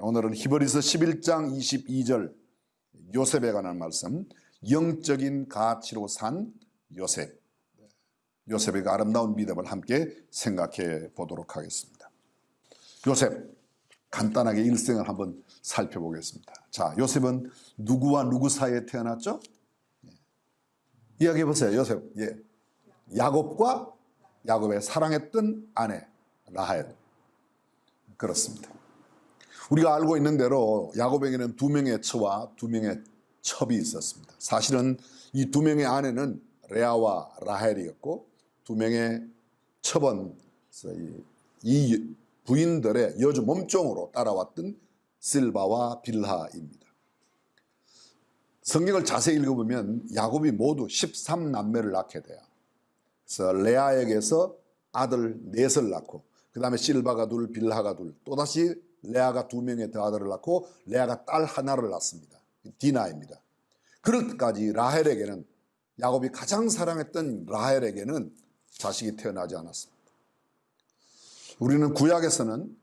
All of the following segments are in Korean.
오늘은 히브리서 11장 22절 요셉에 관한 말씀, 영적인 가치로 산 요셉, 요셉의 아름다운 믿음을 함께 생각해 보도록 하겠습니다. 요셉, 간단하게 일생을 한번 살펴보겠습니다. 자, 요셉은 누구와 누구 사이에 태어났죠? 이야기해 보세요. 요셉, 야곱과 야곱의 사랑했던 아내 라헬. 그렇습니다. 우리가 알고 있는 대로 야곱에게는 두 명의 처와 두 명의 첩이 있었습니다. 사실은 이 두 명의 아내는 레아와 라헬이었고, 두 명의 첩은 이 부인들의 여주 몸종으로 따라왔던 실바와 빌하입니다. 성경을 자세히 읽어보면 야곱이 모두 13남매를 낳게 돼요. 그래서 레아에게서 아들 넷을 낳고, 그 다음에 실바가 둘, 빌하가 둘, 또다시 레아가 두 명의 더 아들을 낳고 레아가 딸 하나를 낳습니다. 디나입니다. 그럴 때까지 라헬에게는, 야곱이 가장 사랑했던 라헬에게는 자식이 태어나지 않았습니다. 우리는 구약에서는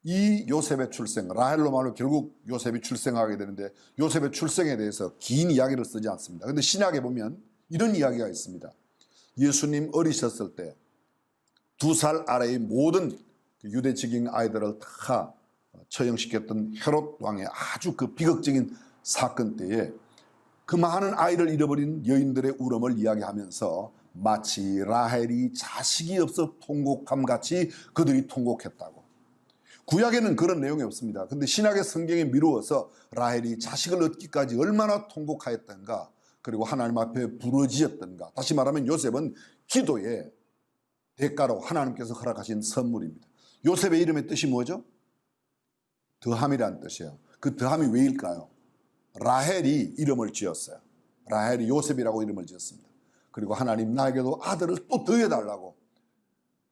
이 요셉의 출생, 라헬로 말로 결국 요셉이 출생하게 되는데, 요셉의 출생에 대해서 긴 이야기를 쓰지 않습니다. 그런데 신약에 보면 이런 이야기가 있습니다. 예수님 어리셨을 때 2살 아래의 모든 유대 직인 아이들을 다 처형시켰던 헤롯 왕의 아주 그 비극적인 사건 때에 그 많은 아이를 잃어버린 여인들의 울음을 이야기하면서 마치 라헬이 자식이 없어 통곡함 같이 그들이 통곡했다고. 구약에는 그런 내용이 없습니다. 근데 신약의 성경에 미루어서 라헬이 자식을 얻기까지 얼마나 통곡하였던가, 그리고 하나님 앞에 부르짖었던가. 다시 말하면 요셉은 기도의 대가로 하나님께서 허락하신 선물입니다. 요셉의 이름의 뜻이 뭐죠? 더함이라는 뜻이에요. 그 더함이 왜일까요? 라헬이 이름을 지었어요. 라헬이 요셉이라고 이름을 지었습니다. 그리고 하나님 나에게도 아들을 또 더해달라고.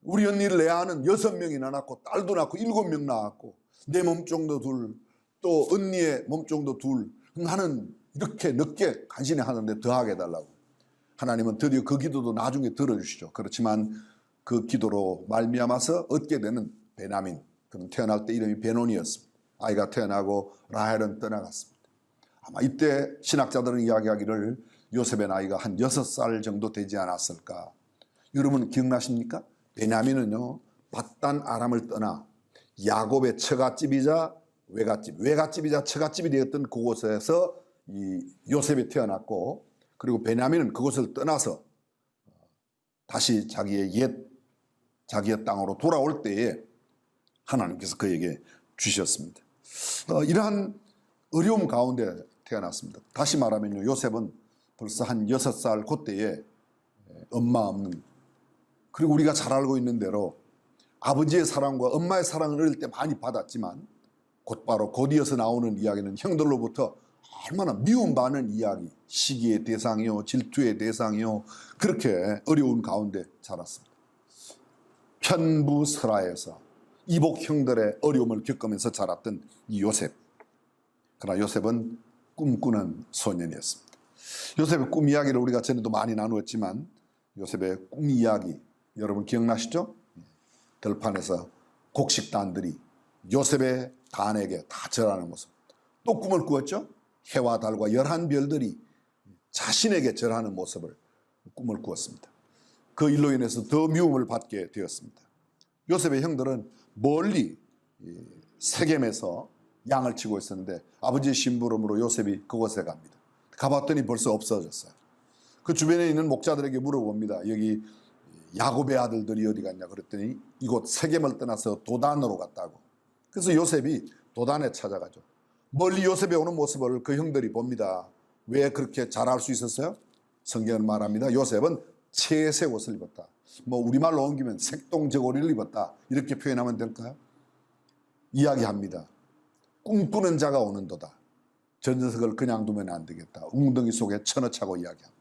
우리 언니 레아는 6명이나 낳고 딸도 낳고 7명 낳았고 내 몸종도 둘, 또 언니의 몸종도 둘. 나는 이렇게 늦게 간신히 하는데 더하게 해달라고. 하나님은 드디어 그 기도도 나중에 들어주시죠. 그렇지만 그 기도로 말미암아서 얻게 되는 베냐민, 그는 태어날 때 이름이 베논이었습니다. 아이가 태어나고 라헬은 떠나갔습니다. 아마 이때 신학자들은 이야기하기를 요셉의 나이가 한 6살 정도 되지 않았을까. 여러분 기억나십니까? 베냐민은요, 밧단 아람을 떠나 야곱의 처갓집이자 외갓집이자 처갓집이 되었던 그곳에서 이 요셉이 태어났고, 그리고 베냐민은 그곳을 떠나서 다시 자기의 땅으로 돌아올 때에 하나님께서 그에게 주셨습니다. 이러한 어려움 가운데 태어났습니다. 다시 말하면요, 요셉은 벌써 한 6살 그때에 엄마 없는, 그리고 우리가 잘 알고 있는 대로 아버지의 사랑과 엄마의 사랑을 어릴 때 많이 받았지만 곧바로 곧이어서 나오는 이야기는 형들로부터 얼마나 미움받는 이야기, 시기의 대상이요, 질투의 대상이요, 그렇게 어려운 가운데 자랐습니다. 편부설화에서 이복 형들의 어려움을 겪으면서 자랐던 이 요셉. 그러나 요셉은 꿈꾸는 소년이었습니다. 요셉의 꿈 이야기를 우리가 전에도 많이 나누었지만, 요셉의 꿈 이야기 여러분 기억나시죠? 들판에서 곡식단들이 요셉의 단에게 다 절하는 모습. 또 꿈을 꾸었죠? 해와 달과 11별들이 자신에게 절하는 모습을 꿈을 꾸었습니다. 그 일로 인해서 더 미움을 받게 되었습니다. 요셉의 형들은 멀리 세겜에서 양을 치고 있었는데 아버지의 심부름으로 요셉이 그곳에 갑니다. 가봤더니 벌써 없어졌어요. 그 주변에 있는 목자들에게 물어봅니다. 여기 야곱의 아들들이 어디 갔냐 그랬더니 이곳 세겜을 떠나서 도단으로 갔다고. 그래서 요셉이 도단에 찾아가죠. 멀리 요셉이 오는 모습을 그 형들이 봅니다. 왜 그렇게 잘할 수 있었어요? 성경은 말합니다. 요셉은 채색 옷을 입었다. 우리말로 옮기면 색동저고리를 입었다. 이렇게 표현하면 될까요? 이야기합니다. 꿈꾸는 자가 오는도다. 저 녀석을 그냥 두면 안 되겠다. 웅덩이 속에 쳐넣자고 이야기합니다.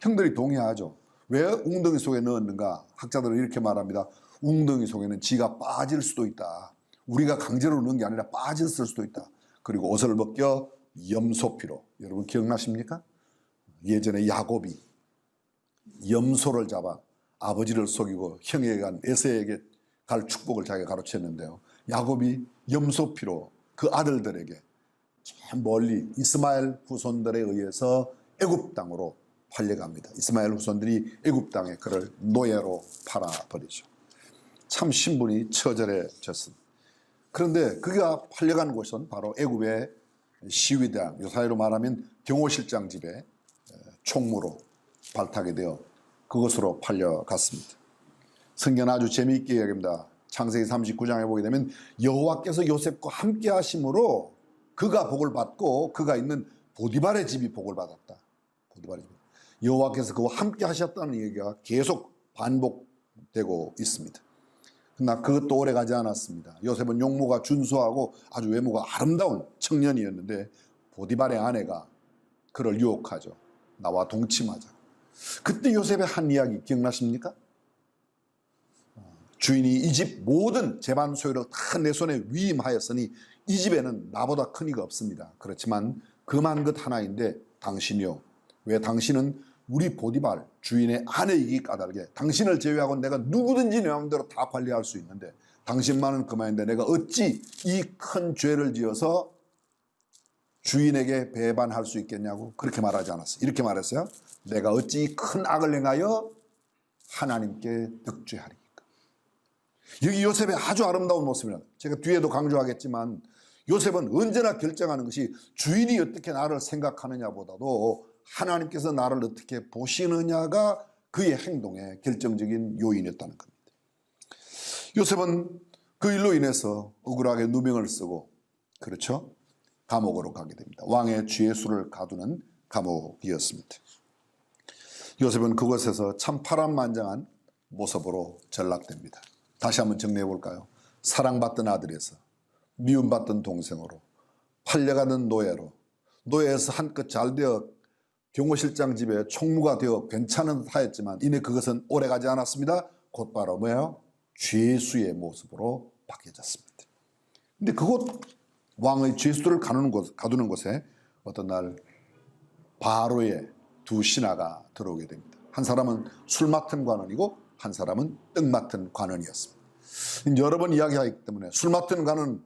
형들이 동의하죠. 왜 웅덩이 속에 넣었는가? 학자들은 이렇게 말합니다. 웅덩이 속에는 지가 빠질 수도 있다. 우리가 강제로 넣은 게 아니라 빠졌을 수도 있다. 그리고 옷을 벗겨 염소피로. 여러분 기억나십니까? 예전에 야곱이 염소를 잡아 아버지를 속이고 형에게 간 에서에게 갈 축복을 자기가 가로챘는데요. 야곱이 염소피로 그 아들들에게 저 멀리 이스마엘 후손들에 의해서 애굽 땅으로 팔려갑니다. 이스마엘 후손들이 애굽 땅에 그를 노예로 팔아버리죠. 참 신분이 처절해졌습니다. 그런데 그가 팔려간 곳은 바로 애굽의 시위대왕, 요사이로 말하면 경호실장 집에 총무로 발탁이 되어 그것으로 팔려갔습니다. 성경은 아주 재미있게 이야기합니다. 창세기 39장에 보게 되면 여호와께서 요셉과 함께 하심으로 그가 복을 받고 그가 있는 보디발의 집이 복을 받았다. 보디발의 집. 여호와께서 그와 함께 하셨다는 얘기가 계속 반복되고 있습니다. 그러나 그것도 오래 가지 않았습니다. 요셉은 용모가 준수하고 아주 외모가 아름다운 청년이었는데 보디발의 아내가 그를 유혹하죠. 나와 동침하자. 그때 요셉의 한 이야기 기억나십니까? 주인이 이 집 모든 재반 소유를 다 내 손에 위임하였으니 이 집에는 나보다 큰 이가 없습니다. 그렇지만 그만 것 하나인데 당신이요. 왜 당신은 우리 보디발 주인의 아내이기 까닭에 당신을 제외하고 내가 누구든지 내 마음대로 다 관리할 수 있는데 당신만은 그만인데 내가 어찌 이 큰 죄를 지어서 주인에게 배반할 수 있겠냐고 그렇게 말하지 않았어요. 이렇게 말했어요. 내가 어찌 이 큰 악을 행하여 하나님께 득죄하리까. 여기 요셉의 아주 아름다운 모습입니다. 제가 뒤에도 강조하겠지만 요셉은 언제나 결정하는 것이 주인이 어떻게 나를 생각하느냐보다도 하나님께서 나를 어떻게 보시느냐가 그의 행동의 결정적인 요인이었다는 겁니다. 요셉은 그 일로 인해서 억울하게 누명을 쓰고 그렇죠? 감옥으로 가게 됩니다. 왕의 죄수를 가두는 감옥이었습니다. 요셉은 그곳에서 참 파란만장한 모습으로 전락됩니다. 다시 한번 정리해 볼까요? 사랑받던 아들에서 미움받던 동생으로 팔려가는 노예로 노예에서 한껏 잘 되어 경호실장 집에 총무가 되어 괜찮은 듯 하였지만 이내 그것은 오래가지 않았습니다. 곧바로 뭐예요? 죄수의 모습으로 바뀌어졌습니다. 근데 그곳 왕의 죄수들을 가두는 곳에 어떤 날 바로의 두 신하가 들어오게 됩니다. 한 사람은 술 맡은 관원이고 한 사람은 떡 맡은 관원이었습니다. 여러 번 이야기하기 때문에 술 맡은 관원,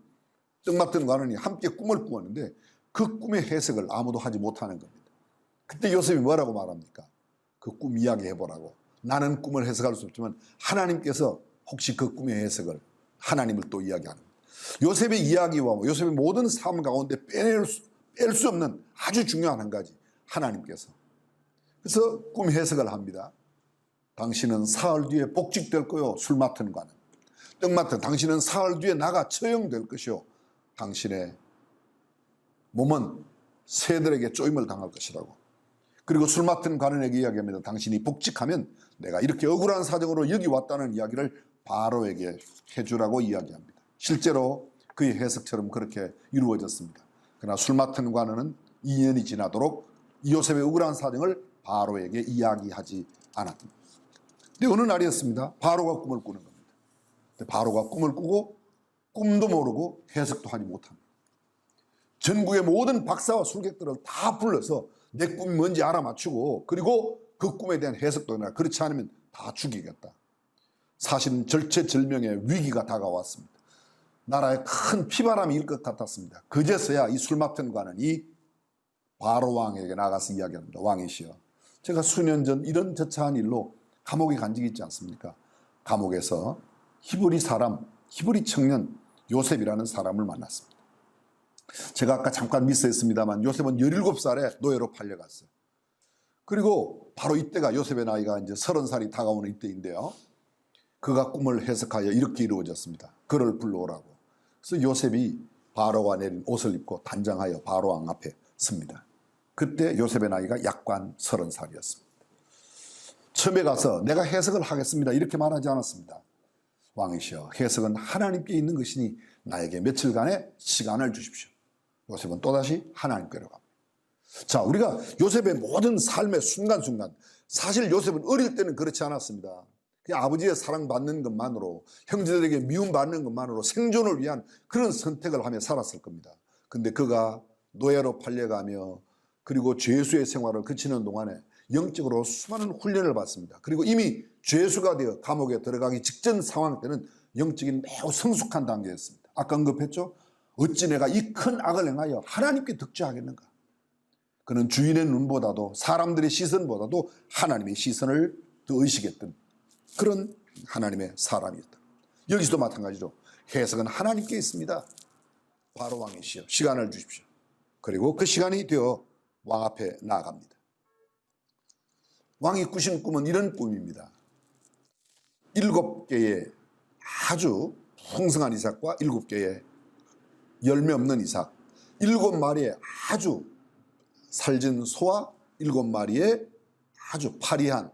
떡 맡은 관원이 함께 꿈을 꾸었는데 그 꿈의 해석을 아무도 하지 못하는 겁니다. 그때 요셉이 뭐라고 말합니까? 그 꿈 이야기해보라고. 나는 꿈을 해석할 수 없지만 하나님께서 혹시 그 꿈의 해석을 하나님을 또 이야기하는 겁니다. 요셉의 이야기와 요셉의 모든 삶 가운데 뺄 수 없는 아주 중요한 한 가지, 하나님께서. 그래서 꿈 해석을 합니다. 당신은 사흘 뒤에 복직될 거요. 술 맡은 관은. 떡 맡은 당신은 사흘 뒤에 나가 처형될 것이요. 당신의 몸은 새들에게 쪼임을 당할 것이라고. 그리고 술 맡은 관원에게 이야기합니다. 당신이 복직하면 내가 이렇게 억울한 사정으로 여기 왔다는 이야기를 바로에게 해주라고 이야기합니다. 실제로 그의 해석처럼 그렇게 이루어졌습니다. 그러나 술 맡은 관원은 2년이 지나도록 요셉의 억울한 사정을 바로에게 이야기하지 않았습니다. 근데 어느 날이었습니다. 바로가 꿈을 꾸는 겁니다. 바로가 꿈을 꾸고 꿈도 모르고 해석도 하지 못합니다. 전국의 모든 박사와 술객들을 다 불러서 내 꿈이 뭔지 알아맞추고 그리고 그 꿈에 대한 해석도 해라. 그렇지 않으면 다 죽이겠다. 사실은 절체절명의 위기가 다가왔습니다. 나라에 큰 피바람이 일 것 같았습니다. 그제서야 이 술 맡은 관원이 바로 왕에게 나가서 이야기합니다. 왕이시여, 제가 수년 전 이런 저차한 일로 감옥에 간 적이 있지 않습니까? 감옥에서 히브리 청년 요셉이라는 사람을 만났습니다. 제가 아까 잠깐 미스했습니다만 요셉은 17살에 노예로 팔려갔어요. 그리고 바로 이때가 요셉의 나이가 이제 30살이 다가오는 이때인데요. 그가 꿈을 해석하여 이렇게 이루어졌습니다. 그를 불러오라고. 그래서 요셉이 바로가 내린 옷을 입고 단장하여 바로 왕 앞에 섭니다. 그때 요셉의 나이가 약관 30살이었습니다. 처음에 가서 내가 해석을 하겠습니다 이렇게 말하지 않았습니다. 왕이시여, 해석은 하나님께 있는 것이니 나에게 며칠간의 시간을 주십시오. 요셉은 또다시 하나님께로 갑니다. 자, 우리가 요셉의 모든 삶의 순간순간, 사실 요셉은 어릴 때는 그렇지 않았습니다. 그냥 아버지의 사랑받는 것만으로, 형제들에게 미움받는 것만으로 생존을 위한 그런 선택을 하며 살았을 겁니다. 근데 그가 노예로 팔려가며 그리고 죄수의 생활을 그치는 동안에 영적으로 수많은 훈련을 받습니다. 그리고 이미 죄수가 되어 감옥에 들어가기 직전 상황 때는 영적인 매우 성숙한 단계였습니다. 아까 언급했죠? 어찌 내가 이 큰 악을 행하여 하나님께 득죄하겠는가. 그는 주인의 눈보다도 사람들의 시선보다도 하나님의 시선을 더 의식했던 그런 하나님의 사람이었다. 여기서도 마찬가지로 해석은 하나님께 있습니다. 바로 왕이시여 시간을 주십시오. 그리고 그 시간이 되어 왕 앞에 나아갑니다. 왕이 꾸신 꿈은 이런 꿈입니다. 7개의 아주 풍성한 이삭과 7개의 열매 없는 이삭, 7마리의 아주 살진 소와 7마리의 아주 파리한,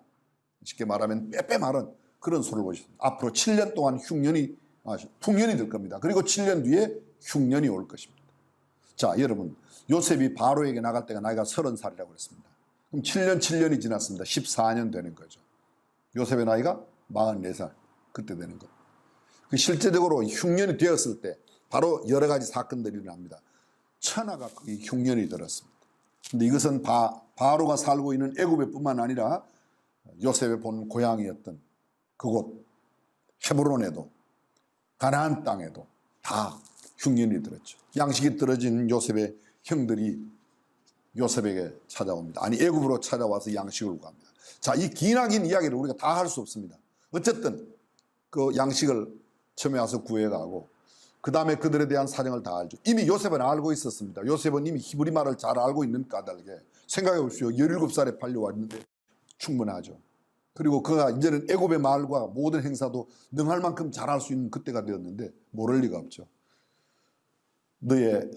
쉽게 말하면 빼빼 마른 그런 소를 보셨습니다. 앞으로 7년 동안 풍년이 될 겁니다. 그리고 7년 뒤에 흉년이 올 것입니다. 자, 여러분, 요셉이 바로에게 나갈 때가 나이가 30살이라고 그랬습니다. 그럼 7년이 지났습니다. 14년 되는 거죠. 요셉의 나이가 44살, 그때 되는 겁니다. 실제적으로 흉년이 되었을 때 바로 여러 가지 사건들이 일어납니다. 천하가 거기 흉년이 들었습니다. 근데 이것은 바로가 살고 있는 애굽에 뿐만 아니라 요셉의 본 고향이었던 그곳 헤브론에도 가나안 땅에도 다 흉년이 들었죠. 양식이 떨어진 요셉의 형들이 요셉에게 찾아옵니다. 아니 애굽으로 찾아와서 양식을 구합니다. 자, 이 기나긴 이야기를 우리가 다 할 수 없습니다. 어쨌든 그 양식을 처음에 와서 구해가고 그 다음에 그들에 대한 사정을 다 알죠. 이미 요셉은 알고 있었습니다. 요셉은 이미 히브리 말을 잘 알고 있는 까닭에 생각해 보십시오. 17살에 팔려왔는데 충분하죠. 그리고 그가 이제는 애굽의 말과 모든 행사도 능할 만큼 잘할 수 있는 그때가 되었는데 모를 리가 없죠. 너의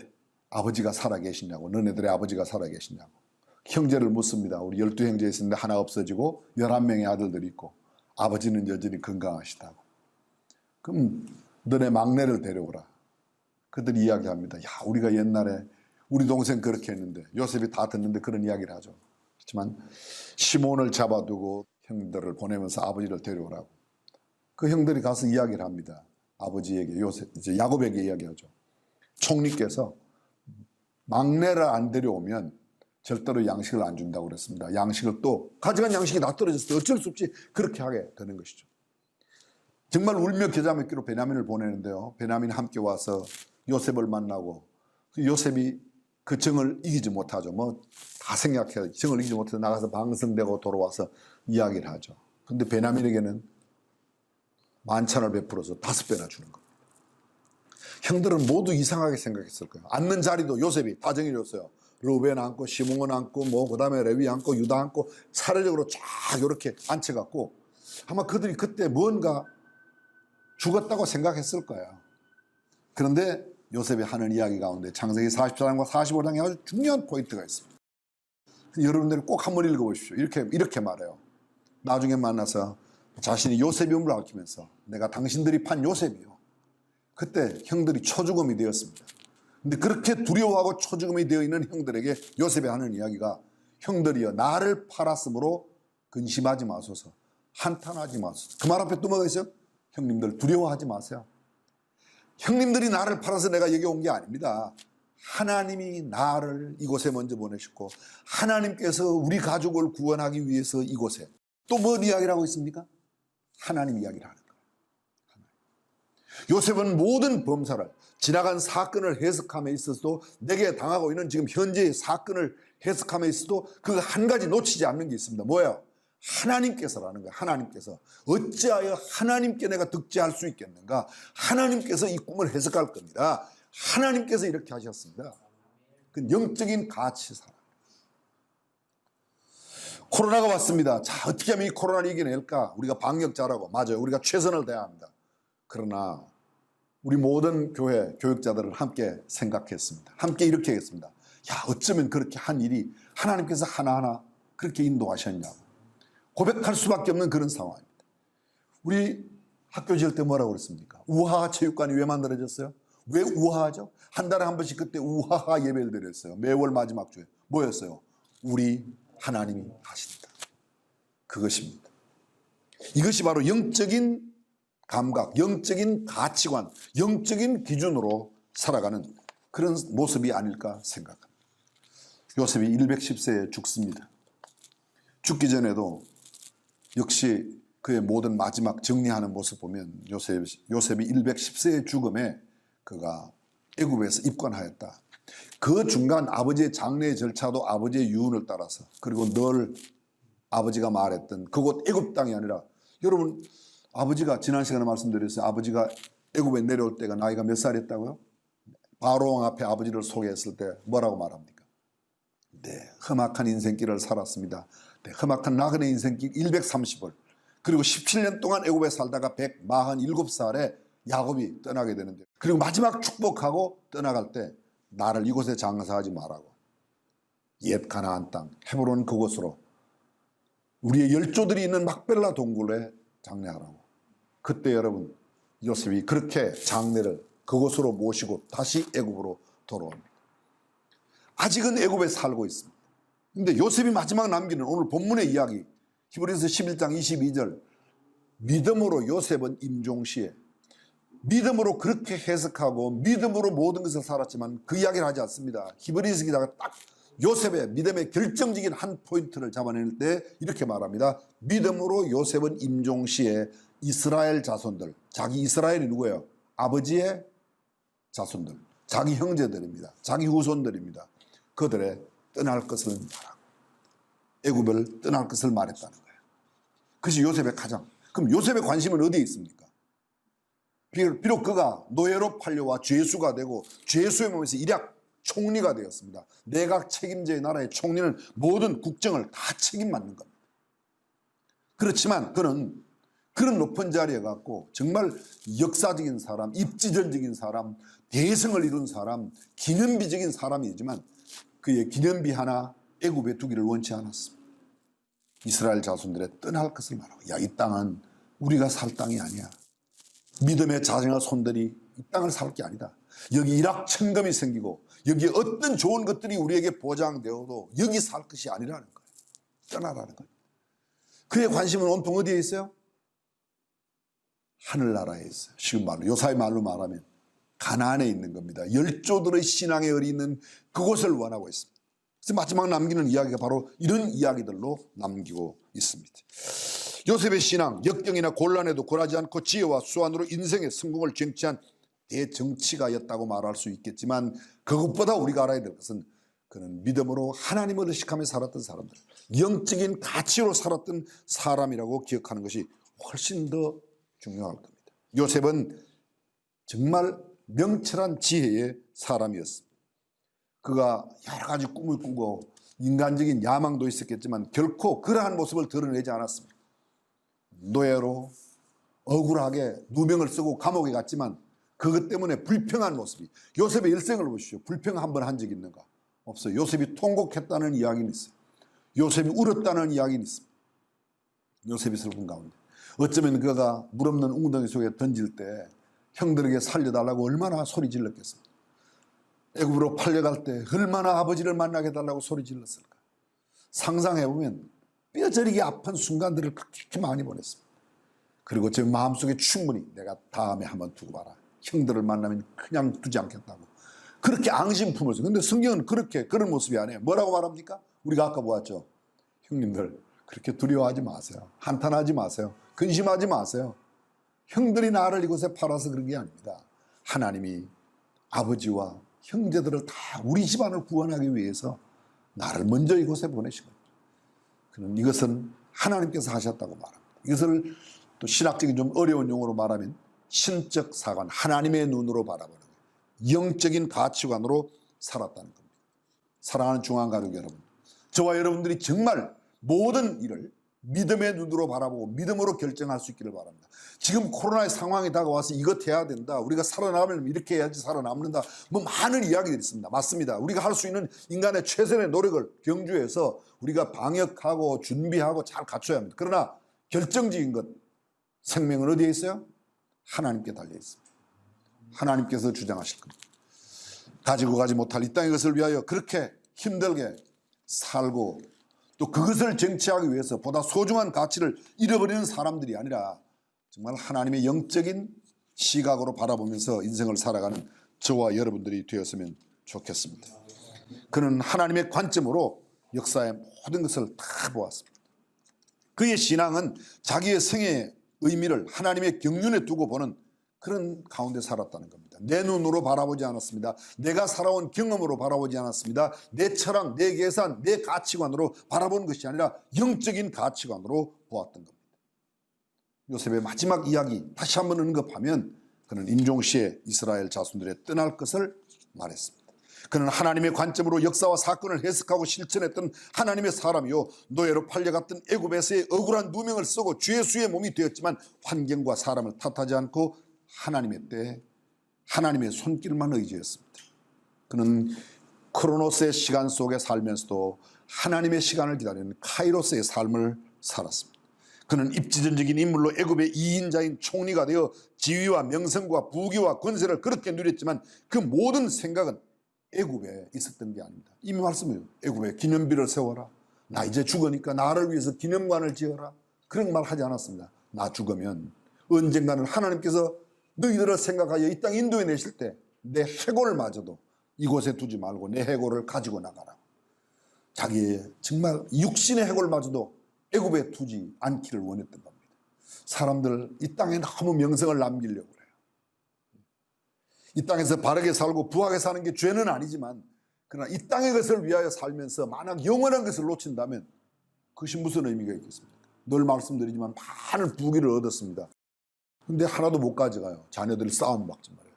아버지가 살아계시냐고, 너네들의 아버지가 살아계시냐고. 형제를 묻습니다. 우리 12형제 있었는데 하나 없어지고 11명의 아들들이 있고 아버지는 여전히 건강하시다고. 그럼 너네 막내를 데려오라. 그들이 이야기합니다. 야, 우리가 옛날에 우리 동생 그렇게 했는데, 요셉이 다 듣는데 그런 이야기를 하죠. 그렇지만 시몬을 잡아두고 형들을 보내면서 아버지를 데려오라고. 그 형들이 가서 이야기를 합니다. 아버지에게, 이제 야곱에게 이야기하죠. 총리께서 막내를 안 데려오면 절대로 양식을 안 준다고 그랬습니다. 양식을 또 가져간 양식이 다 떨어졌을 때 어쩔 수 없이 그렇게 하게 되는 것이죠. 정말 울며 겨자 먹기로 베냐민을 보내는데요. 베냐민이 함께 와서 요셉을 만나고 요셉이 그 정을 이기지 못하죠. 뭐 다 생각해요. 정을 이기지 못해서 나가서 방성되고 돌아와서 이야기를 하죠. 근데 베냐민에게는 만찬을 베풀어서 5배나 주는 겁니다. 형들은 모두 이상하게 생각했을 거예요. 앉는 자리도 요셉이 다 정해줬어요. 르우벤 앉고 시몬 앉고 뭐 그다음에 레위 앉고 유다 앉고 차례적으로 쫙 이렇게 앉혀갖고 아마 그들이 그때 뭔가 죽었다고 생각했을 거예요. 그런데 요셉이 하는 이야기 가운데 창세기 44장과 45장에 아주 중요한 포인트가 있습니다. 여러분들이 꼭 한번 읽어보십시오. 이렇게 말해요. 나중에 만나서 자신이 요셉임을 알리면서 내가 당신들이 판 요셉이요. 그때 형들이 초죽음이 되었습니다. 근데 그렇게 두려워하고 초죽음이 되어 있는 형들에게 요셉이 하는 이야기가 형들이여 나를 팔았으므로 근심하지 마소서, 한탄하지 마소서. 그 말 앞에 또 뭐가 있어요? 형님들 두려워하지 마세요. 형님들이 나를 팔아서 내가 여기 온 게 아닙니다. 하나님이 나를 이곳에 먼저 보내셨고 하나님께서 우리 가족을 구원하기 위해서 이곳에 또 뭘 이야기를 하고 있습니까? 하나님 이야기를 하는 거예요. 요셉은 모든 범사를 지나간 사건을 해석함에 있어서도 내게 당하고 있는 지금 현재의 사건을 해석함에 있어서도 그 한 가지 놓치지 않는 게 있습니다. 뭐예요? 하나님께서라는 거예요. 하나님께서. 어찌하여 하나님께 내가 득죄할 수 있겠는가? 하나님께서 이 꿈을 해석할 겁니다. 하나님께서 이렇게 하셨습니다. 그 영적인 가치사랑. 코로나가 왔습니다. 자, 어떻게 하면 이 코로나를 이겨낼까? 우리가 방역 잘하고, 맞아요. 우리가 최선을 다해야 합니다. 그러나 우리 모든 교회 교육자들을 함께 생각했습니다. 함께 이렇게 했습니다. 야, 어쩌면 그렇게 한 일이 하나님께서 하나하나 그렇게 인도하셨냐고 고백할 수밖에 없는 그런 상황입니다. 우리 학교 지을 때 뭐라고 그랬습니까? 우하하 체육관이 왜 만들어졌어요? 왜 우하하죠? 한 달에 한 번씩 그때 우하하 예배를 드렸어요. 매월 마지막 주에. 뭐였어요? 우리 하나님이 하신다. 그것입니다. 이것이 바로 영적인 감각, 영적인 가치관, 영적인 기준으로 살아가는 그런 모습이 아닐까 생각합니다. 요셉이 110세에 죽습니다. 죽기 전에도 역시 그의 모든 마지막 정리하는 모습 보면 요셉이 110세의 죽음에 그가 애굽에서 입관하였다. 그 중간 아버지의 장례 절차도 아버지의 유언을 따라서, 그리고 늘 아버지가 말했던 그곳 애굽 땅이 아니라, 여러분 아버지가 지난 시간에 말씀드렸어요. 아버지가 애굽에 내려올 때가 나이가 몇 살이었다고요? 바로왕 앞에 아버지를 소개했을 때 뭐라고 말합니까? 네, 험악한 인생길을 살았습니다. 네, 험악한 나그네 인생길 130을, 그리고 17년 동안 애굽에 살다가 147살에 야곱이 떠나게 되는데, 그리고 마지막 축복하고 떠나갈 때 나를 이곳에 장사하지 말라고, 옛 가나안 땅 헤브론 그곳으로 우리의 열조들이 있는 막벨라 동굴에 장례하라고. 그때 여러분 요셉이 그렇게 장례를 그곳으로 모시고 다시 애굽으로 돌아옵니다. 아직은 애굽에 살고 있습니다. 근데 요셉이 마지막 남기는 오늘 본문의 이야기, 히브리서 11장 22절, 믿음으로 요셉은 임종시에, 믿음으로 그렇게 해석하고 믿음으로 모든 것을 살았지만 그 이야기를 하지 않습니다. 히브리서 기자가 딱 요셉의 믿음의 결정적인 한 포인트를 잡아낼 때 이렇게 말합니다. 믿음으로 요셉은 임종시에 이스라엘 자손들, 자기 이스라엘이 누구예요? 아버지의 자손들, 자기 형제들입니다. 자기 후손들입니다. 그들의 떠날 것을 말하고 애굽을 떠날 것을 말했다는 거예요. 그것이 요셉의 가장, 그럼 요셉의 관심은 어디에 있습니까? 비록 그가 노예로 팔려와 죄수가 되고 죄수의 몸에서 일약 총리가 되었습니다. 내각 책임제의 나라의 총리는 모든 국정을 다 책임 맡는 겁니다. 그렇지만 그는 그런 높은 자리에 갖고 정말 역사적인 사람, 입지전적인 사람, 대성을 이룬 사람, 기념비적인 사람이지만 그의 기념비 하나 애굽에 두기를 원치 않았습니다. 이스라엘 자손들의 떠날 것을 말하고, 야, 이 땅은 우리가 살 땅이 아니야. 믿음의 자정한 손들이 이 땅을 살 게 아니다. 여기 일확천금이 생기고 여기에 어떤 좋은 것들이 우리에게 보장되어도 여기 살 것이 아니라는 거예요. 떠나라는 거예요. 그의 관심은 온통 어디에 있어요? 하늘나라에 있어요. 지금 말로, 요사의 말로 말하면 가나안에 있는 겁니다. 열조들의 신앙의 열이 있는 그곳을 원하고 있습니다. 그래서 마지막 남기는 이야기가 바로 이런 이야기들로 남기고 있습니다. 요셉의 신앙, 역경이나 곤란에도 굴하지 않고 지혜와 수완으로 인생의 성공을 쟁취한 대정치가였다고 말할 수 있겠지만, 그것보다 우리가 알아야 될 것은 그는 믿음으로 하나님을 의식하며 살았던 사람들, 영적인 가치로 살았던 사람이라고 기억하는 것이 훨씬 더 중요할 겁니다. 요셉은 정말 명철한 지혜의 사람이었습니다. 그가 여러 가지 꿈을 꾸고 인간적인 야망도 있었겠지만 결코 그러한 모습을 드러내지 않았습니다. 노예로 억울하게 누명을 쓰고 감옥에 갔지만 그것 때문에 불평한 모습이, 요셉의 일생을 보시죠. 불평 한 번 한 적이 있는가? 없어요. 요셉이 통곡했다는 이야기는 있어요. 요셉이 울었다는 이야기는 있습니다. 요셉이 슬픈 가운데 어쩌면 그가 물 없는 웅덩이 속에 던질 때 형들에게 살려달라고 얼마나 소리 질렀겠습니까? 애굽으로 팔려갈 때 얼마나 아버지를 만나게 해달라고 소리 질렀을까? 상상해보면 뼈저리게 아픈 순간들을 그렇게 많이 보냈습니다. 그리고 제 마음속에 충분히 내가 다음에 한번 두고 봐라, 형들을 만나면 그냥 두지 않겠다고 그렇게 앙심 품었어요. 근데 성경은 그렇게 그런 모습이 아니에요. 뭐라고 말합니까? 우리가 아까 보았죠. 형님들 그렇게 두려워하지 마세요. 한탄하지 마세요. 근심하지 마세요. 형들이 나를 이곳에 팔아서 그런 게 아닙니다. 하나님이 아버지와 형제들을 다 우리 집안을 구원하기 위해서 나를 먼저 이곳에 보내신 겁니다. 그는 이것은 하나님께서 하셨다고 말합니다. 이것을 또 신학적인 좀 어려운 용어로 말하면 신적 사관, 하나님의 눈으로 바라보는 거예요. 영적인 가치관으로 살았다는 겁니다. 사랑하는 중앙가족 여러분, 저와 여러분들이 정말 모든 일을 믿음의 눈으로 바라보고 믿음으로 결정할 수 있기를 바랍니다. 지금 코로나의 상황이 다가와서 이것 해야 된다, 우리가 살아남으려면 이렇게 해야지 살아남는다, 뭐 많은 이야기들이 있습니다. 맞습니다. 우리가 할 수 있는 인간의 최선의 노력을 경주해서 우리가 방역하고 준비하고 잘 갖춰야 합니다. 그러나 결정적인 것, 생명은 어디에 있어요? 하나님께 달려 있습니다. 하나님께서 주장하실 겁니다. 가지고 가지 못할 이 땅의 것을 위하여 그렇게 힘들게 살고 또 그것을 쟁취하기 위해서 보다 소중한 가치를 잃어버리는 사람들이 아니라 정말 하나님의 영적인 시각으로 바라보면서 인생을 살아가는 저와 여러분들이 되었으면 좋겠습니다. 그는 하나님의 관점으로 역사의 모든 것을 다 보았습니다. 그의 신앙은 자기의 생애의 의미를 하나님의 경륜에 두고 보는 그런 가운데 살았다는 겁니다. 내 눈으로 바라보지 않았습니다. 내가 살아온 경험으로 바라보지 않았습니다. 내 철학, 내 계산, 내 가치관으로 바라보는 것이 아니라 영적인 가치관으로 보았던 겁니다. 요셉의 마지막 이야기 다시 한번 언급하면 그는 임종시에 이스라엘 자손들의 떠날 것을 말했습니다. 그는 하나님의 관점으로 역사와 사건을 해석하고 실천했던 하나님의 사람이요, 노예로 팔려갔던 애굽에서의 억울한 누명을 쓰고 죄 수의 몸이 되었지만 환경과 사람을 탓하지 않고 하나님의 때 하나님의 손길만 의지했습니다. 그는 크로노스의 시간 속에 살면서도 하나님의 시간을 기다리는 카이로스의 삶을 살았습니다. 그는 입지전적인 인물로 애굽의 2인자인 총리가 되어 지위와 명성과 부귀와 권세를 그렇게 누렸지만 그 모든 생각은 애굽에 있었던 게 아닙니다. 이미 말씀해요. 애굽에 기념비를 세워라. 나 이제 죽으니까 나를 위해서 기념관을 지어라. 그런 말 하지 않았습니다. 나 죽으면 언젠가는 하나님께서 너희들을 생각하여 이 땅 인도해 내실 때 내 해골마저도 이곳에 두지 말고 내 해골을 가지고 나가라. 자기의 정말 육신의 해골마저도 애굽에 두지 않기를 원했던 겁니다. 사람들 이 땅에 너무 명성을 남기려고 그래요. 이 땅에서 바르게 살고 부하게 사는 게 죄는 아니지만, 그러나 이 땅의 것을 위하여 살면서 만약 영원한 것을 놓친다면 그것이 무슨 의미가 있겠습니까? 늘 말씀드리지만 많은 부귀를 얻었습니다. 근데 하나도 못 가져가요. 자녀들이 싸움 막지 말아요.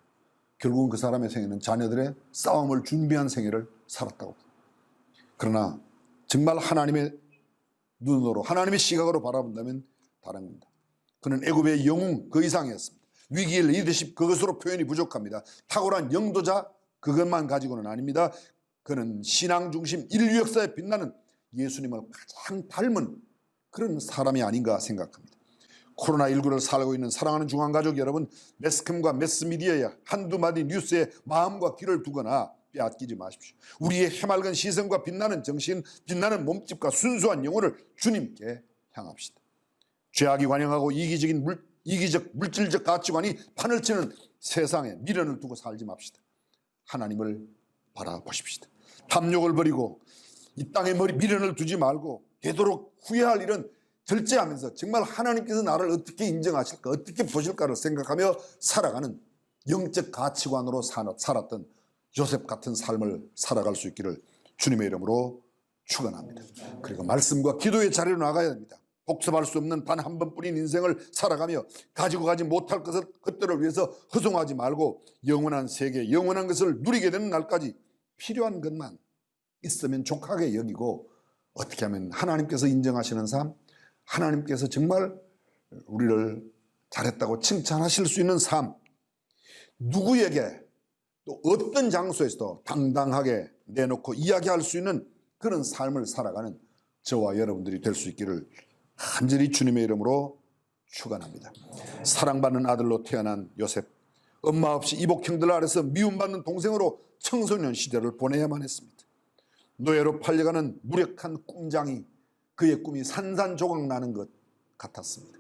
결국은 그 사람의 생애는 자녀들의 싸움을 준비한 생애를 살았다고. 그러나 정말 하나님의 눈으로, 하나님의 시각으로 바라본다면 다른 겁니다. 그는 애굽의 영웅 그 이상이었습니다. 위기의 리더십 그것으로 표현이 부족합니다. 탁월한 영도자 그것만 가지고는 아닙니다. 그는 신앙 중심 인류 역사에 빛나는 예수님을 가장 닮은 그런 사람이 아닌가 생각합니다. 코로나19를 살고 있는 사랑하는 중앙가족 여러분, 매스컴과 매스미디어에 한두 마디 뉴스에 마음과 귀를 두거나 빼앗기지 마십시오. 우리의 해맑은 시선과 빛나는 정신, 빛나는 몸집과 순수한 영혼을 주님께 향합시다. 죄악이 관영하고 이기적 물질적 가치관이 판을 치는 세상에 미련을 두고 살지 맙시다. 하나님을 바라보십시다. 탐욕을 버리고 이 땅에 미련을 두지 말고 되도록 후회할 일은 절제하면서 정말 하나님께서 나를 어떻게 인정하실까, 어떻게 보실까를 생각하며 살아가는 영적 가치관으로 살았던 요셉 같은 삶을 살아갈 수 있기를 주님의 이름으로 축원합니다. 그리고 말씀과 기도의 자리로 나가야 됩니다. 복습할 수 없는 단 한 번뿐인 인생을 살아가며 가지고 가지 못할 것들을 위해서 허송하지 말고 영원한 세계, 영원한 것을 누리게 되는 날까지 필요한 것만 있으면 족하게 여기고, 어떻게 하면 하나님께서 인정하시는 삶, 하나님께서 정말 우리를 잘했다고 칭찬하실 수 있는 삶, 누구에게 또 어떤 장소에서도 당당하게 내놓고 이야기할 수 있는 그런 삶을 살아가는 저와 여러분들이 될 수 있기를 간절히 주님의 이름으로 축원합니다. 사랑받는 아들로 태어난 요셉, 엄마 없이 이복 형들 아래서 미움받는 동생으로 청소년 시절을 보내야만 했습니다. 노예로 팔려가는 무력한 꿈장이 그의 꿈이 산산조각 나는 것 같았습니다.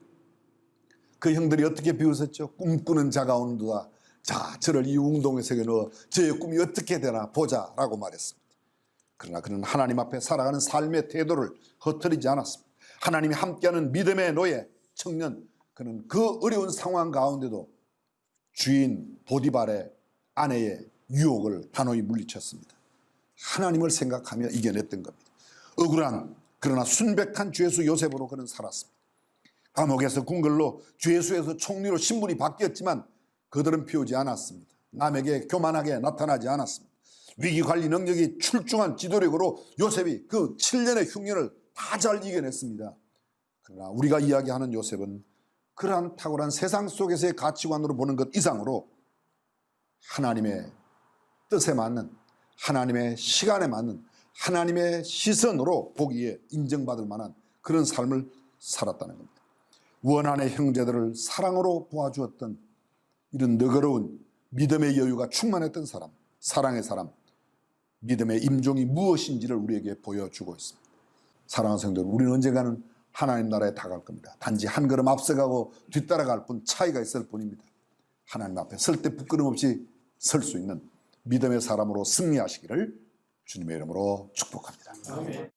그 형들이 어떻게 비웃었죠? 꿈꾸는 자가 오는도다. 자, 저를 이 웅동의 세계에 넣어 저의 꿈이 어떻게 되나 보자 라고 말했습니다. 그러나 그는 하나님 앞에 살아가는 삶의 태도를 흐트리지 않았습니다. 하나님이 함께하는 믿음의 노예, 청년, 그는 그 어려운 상황 가운데도 주인 보디발의 아내의 유혹을 단호히 물리쳤습니다. 하나님을 생각하며 이겨냈던 겁니다. 억울한 그러나 순백한 죄수 요셉으로 그는 살았습니다. 감옥에서 궁궐로, 죄수에서 총리로 신분이 바뀌었지만 그들은 피우지 않았습니다. 남에게 교만하게 나타나지 않았습니다. 위기관리 능력이 출중한 지도력으로 요셉이 그 7년의 흉년을 다 잘 이겨냈습니다. 그러나 우리가 이야기하는 요셉은 그러한 탁월한 세상 속에서의 가치관으로 보는 것 이상으로 하나님의 뜻에 맞는, 하나님의 시간에 맞는, 하나님의 시선으로 보기에 인정받을 만한 그런 삶을 살았다는 겁니다. 원한의 형제들을 사랑으로 보아주었던 이런 너그러운 믿음의 여유가 충만했던 사람, 사랑의 사람, 믿음의 임종이 무엇인지를 우리에게 보여주고 있습니다. 사랑하는 성도 여러분, 우리는 언젠가는 하나님 나라에 다가갈 겁니다. 단지 한 걸음 앞서가고 뒤따라갈 뿐, 차이가 있을 뿐입니다. 하나님 앞에 설 때 부끄럼 없이 설 수 있는 믿음의 사람으로 승리하시기를 주님의 이름으로 축복합니다. 아멘.